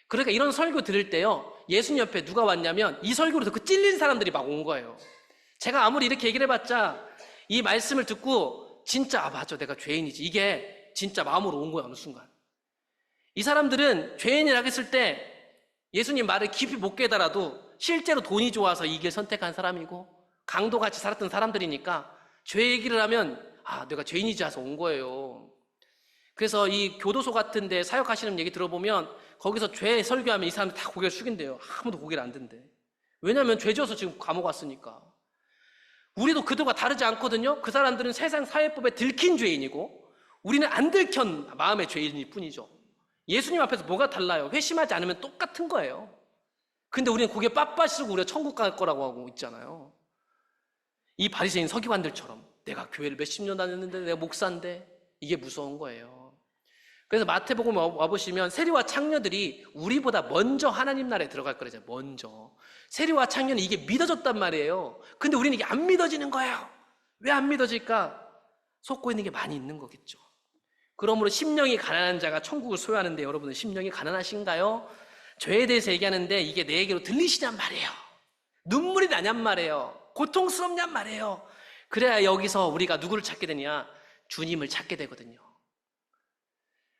그러니까 이런 설교 들을 때요, 예수님 옆에 누가 왔냐면 이 설교를 듣고 찔린 사람들이 막 온 거예요. 제가 아무리 이렇게 얘기를 해봤자 이 말씀을 듣고 진짜 맞아, 내가 죄인이지, 이게 진짜 마음으로 온 거야. 어느 순간 이 사람들은 죄인이라고 했을 때 예수님 말을 깊이 못 깨달아도 실제로 돈이 좋아서 이 길 선택한 사람이고 강도같이 살았던 사람들이니까 죄 얘기를 하면 내가 죄인이지 해서 온 거예요. 그래서 이 교도소 같은 데 사역하시는 얘기 들어보면 거기서 죄 설교하면 이 사람들 다 고개를 숙인대요. 아무도 고개를 안 든대. 왜냐하면 죄 지어서 지금 감옥 왔으니까. 우리도 그들과 다르지 않거든요. 그 사람들은 세상 사회법에 들킨 죄인이고 우리는 안 들킨 마음의 죄인일 뿐이죠. 예수님 앞에서 뭐가 달라요? 회심하지 않으면 똑같은 거예요. 근데 우리는 고개 빳빳이 쓰고 우리가 천국 갈 거라고 하고 있잖아요. 이 바리새인 서기관들처럼 내가 교회를 몇십 년 다녔는데 내가 목사인데, 이게 무서운 거예요. 그래서 마태복음 와보시면 세리와 창녀들이 우리보다 먼저 하나님 나라에 들어갈 거래요. 먼저. 세리와 창녀는 이게 믿어졌단 말이에요. 근데 우리는 이게 안 믿어지는 거예요. 왜 안 믿어질까? 속고 있는 게 많이 있는 거겠죠. 그러므로 심령이 가난한 자가 천국을 소유하는데 여러분은 심령이 가난하신가요? 죄에 대해서 얘기하는데 이게 내 얘기로 들리시냔 말이에요. 눈물이 나냔 말이에요. 고통스럽냔 말이에요. 그래야 여기서 우리가 누구를 찾게 되냐? 주님을 찾게 되거든요.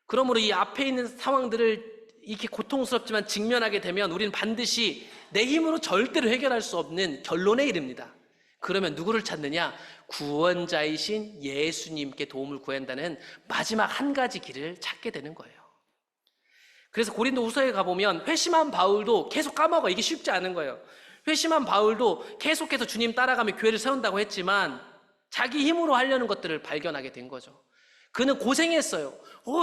그러므로 이 앞에 있는 상황들을 이렇게 고통스럽지만 직면하게 되면 우리는 반드시 내 힘으로 절대로 해결할 수 없는 결론에 이릅니다. 그러면 누구를 찾느냐? 구원자이신 예수님께 도움을 구한다는 마지막 한 가지 길을 찾게 되는 거예요. 그래서 고린도후서에 가보면 회심한 바울도 계속 까먹어. 이게 쉽지 않은 거예요. 회심한 바울도 계속해서 주님 따라가며 교회를 세운다고 했지만 자기 힘으로 하려는 것들을 발견하게 된 거죠. 그는 고생했어요.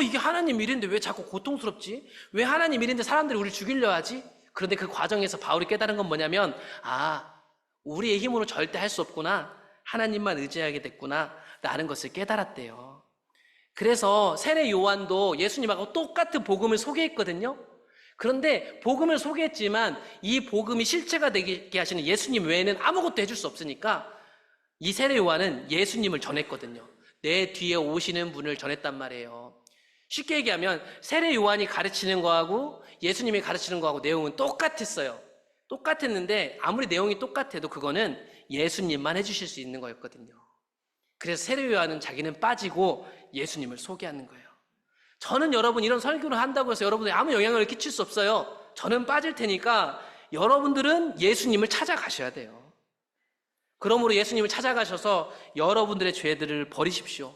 이게 하나님 일인데 왜 자꾸 고통스럽지? 왜 하나님 일인데 사람들이 우리를 죽이려 하지? 그런데 그 과정에서 바울이 깨달은 건 뭐냐면 우리의 힘으로 절대 할 수 없구나, 하나님만 의지하게 됐구나 라는 것을 깨달았대요. 그래서 세례 요한도 예수님하고 똑같은 복음을 소개했거든요. 그런데 복음을 소개했지만 이 복음이 실체가 되게 하시는 예수님 외에는 아무것도 해줄 수 없으니까 이 세례 요한은 예수님을 전했거든요. 내 뒤에 오시는 분을 전했단 말이에요. 쉽게 얘기하면 세례 요한이 가르치는 거하고 예수님이 가르치는 거하고 내용은 똑같았어요. 똑같았는데 아무리 내용이 똑같아도 그거는 예수님만 해주실 수 있는 거였거든요. 그래서 세례 요한은 자기는 빠지고 예수님을 소개하는 거예요. 저는 여러분 이런 설교를 한다고 해서 여러분들이 아무 영향을 끼칠 수 없어요. 저는 빠질 테니까 여러분들은 예수님을 찾아가셔야 돼요. 그러므로 예수님을 찾아가셔서 여러분들의 죄들을 버리십시오.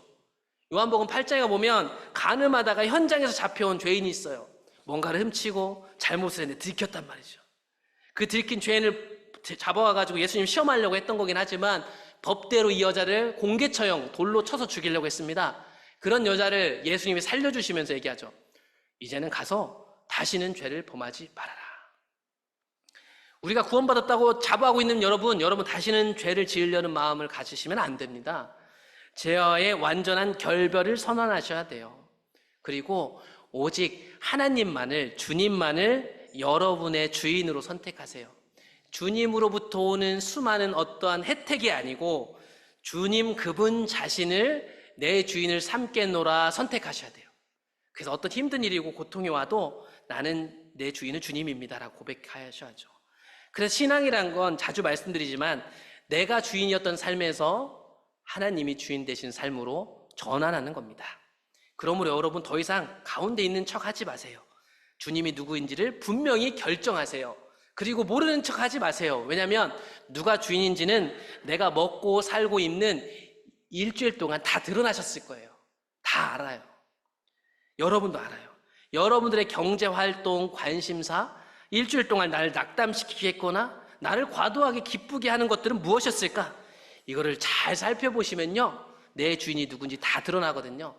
요한복음 8장에 보면 간음하다가 현장에서 잡혀온 죄인이 있어요. 뭔가를 훔치고 잘못을 했는데 들켰단 말이죠. 그 들킨 죄인을 잡아와가지고 예수님 시험하려고 했던 거긴 하지만 법대로 이 여자를 공개처형 돌로 쳐서 죽이려고 했습니다. 그런 여자를 예수님이 살려주시면서 얘기하죠. 이제는 가서 다시는 죄를 범하지 말아라. 우리가 구원받았다고 자부하고 있는 여러분 다시는 죄를 지으려는 마음을 가지시면 안 됩니다. 죄와의 완전한 결별을 선언하셔야 돼요. 그리고 오직 하나님만을, 주님만을 여러분의 주인으로 선택하세요. 주님으로부터 오는 수많은 어떠한 혜택이 아니고 주님 그분 자신을 내 주인을 삼겠노라 선택하셔야 돼요. 그래서 어떤 힘든 일이고 고통이 와도 나는 내 주인은 주님입니다라고 고백하셔야죠. 그래서 신앙이란 건 자주 말씀드리지만 내가 주인이었던 삶에서 하나님이 주인 되신 삶으로 전환하는 겁니다. 그러므로 여러분 더 이상 가운데 있는 척 하지 마세요. 주님이 누구인지를 분명히 결정하세요. 그리고 모르는 척 하지 마세요. 왜냐하면 누가 주인인지는 내가 먹고 살고 입는 일주일 동안 다 드러나셨을 거예요. 다 알아요. 여러분도 알아요. 여러분들의 경제활동, 관심사, 일주일 동안 나를 낙담시키겠거나 나를 과도하게 기쁘게 하는 것들은 무엇이었을까? 이거를 잘 살펴보시면요, 내 주인이 누군지 다 드러나거든요.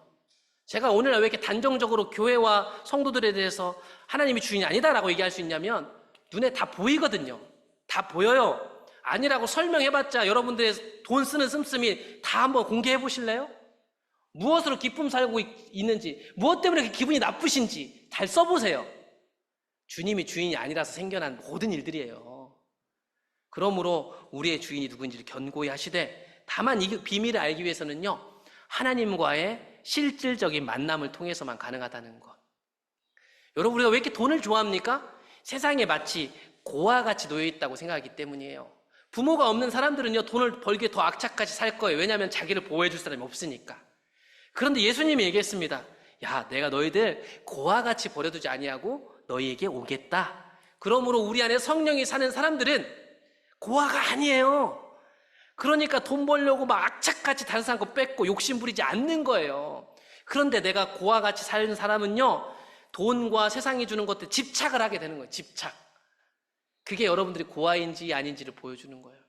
제가 오늘 왜 이렇게 단정적으로 교회와 성도들에 대해서 하나님이 주인이 아니다라고 얘기할 수 있냐면 눈에 다 보이거든요. 다 보여요. 아니라고 설명해봤자 여러분들의 돈 쓰는 씀씀이 다 한번 공개해 보실래요? 무엇으로 기쁨 살고 있는지, 무엇 때문에 기분이 나쁘신지 잘 써보세요. 주님이 주인이 아니라서 생겨난 모든 일들이에요. 그러므로 우리의 주인이 누구인지를 견고히 하시되, 다만 이 비밀을 알기 위해서는요, 하나님과의 실질적인 만남을 통해서만 가능하다는 것. 여러분, 우리가 왜 이렇게 돈을 좋아합니까? 세상에 마치 고와 같이 놓여 있다고 생각하기 때문이에요. 부모가 없는 사람들은요, 돈을 벌기에 더 악착같이 살 거예요. 왜냐하면 자기를 보호해 줄 사람이 없으니까. 그런데 예수님이 얘기했습니다. 야, 내가 너희들 고와 같이 버려두지 아니하고 너희에게 오겠다. 그러므로 우리 안에 성령이 사는 사람들은 고아가 아니에요. 그러니까 돈 벌려고 막 악착같이 다른 사람 거 뺏고 욕심 부리지 않는 거예요. 그런데 내가 고아와 같이 사는 사람은요, 돈과 세상이 주는 것들 집착을 하게 되는 거예요. 집착. 그게 여러분들이 고아인지 아닌지를 보여주는 거예요.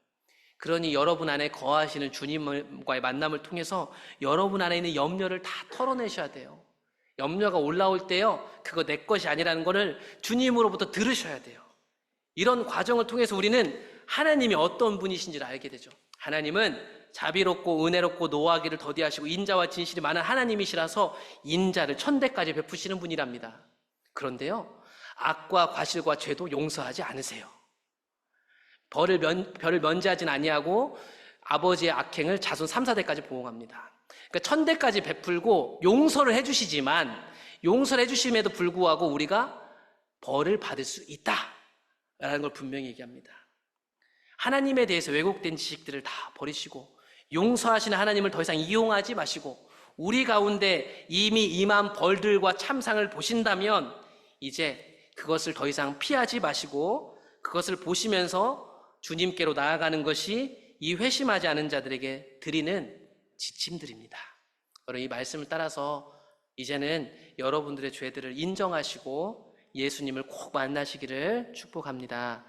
그러니 여러분 안에 거하시는 주님과의 만남을 통해서 여러분 안에 있는 염려를 다 털어내셔야 돼요. 염려가 올라올 때요, 그거 내 것이 아니라는 거를 주님으로부터 들으셔야 돼요. 이런 과정을 통해서 우리는 하나님이 어떤 분이신지를 알게 되죠. 하나님은 자비롭고 은혜롭고 노하기를 더디하시고 인자와 진실이 많은 하나님이시라서 인자를 천대까지 베푸시는 분이랍니다. 그런데요, 악과 과실과 죄도 용서하지 않으세요. 벌을 면제하진 아니하고 아버지의 악행을 자손 3, 4대까지 보응합니다. 그러니까 천대까지 베풀고 용서를 해주시지만, 용서를 해주심에도 불구하고 우리가 벌을 받을 수 있다라는 걸 분명히 얘기합니다. 하나님에 대해서 왜곡된 지식들을 다 버리시고 용서하시는 하나님을 더 이상 이용하지 마시고 우리 가운데 이미 임한 벌들과 참상을 보신다면 이제 그것을 더 이상 피하지 마시고 그것을 보시면서 주님께로 나아가는 것이 이 회심하지 않은 자들에게 드리는 지침들입니다. 여러분, 이 말씀을 따라서 이제는 여러분들의 죄들을 인정하시고 예수님을 꼭 만나시기를 축복합니다.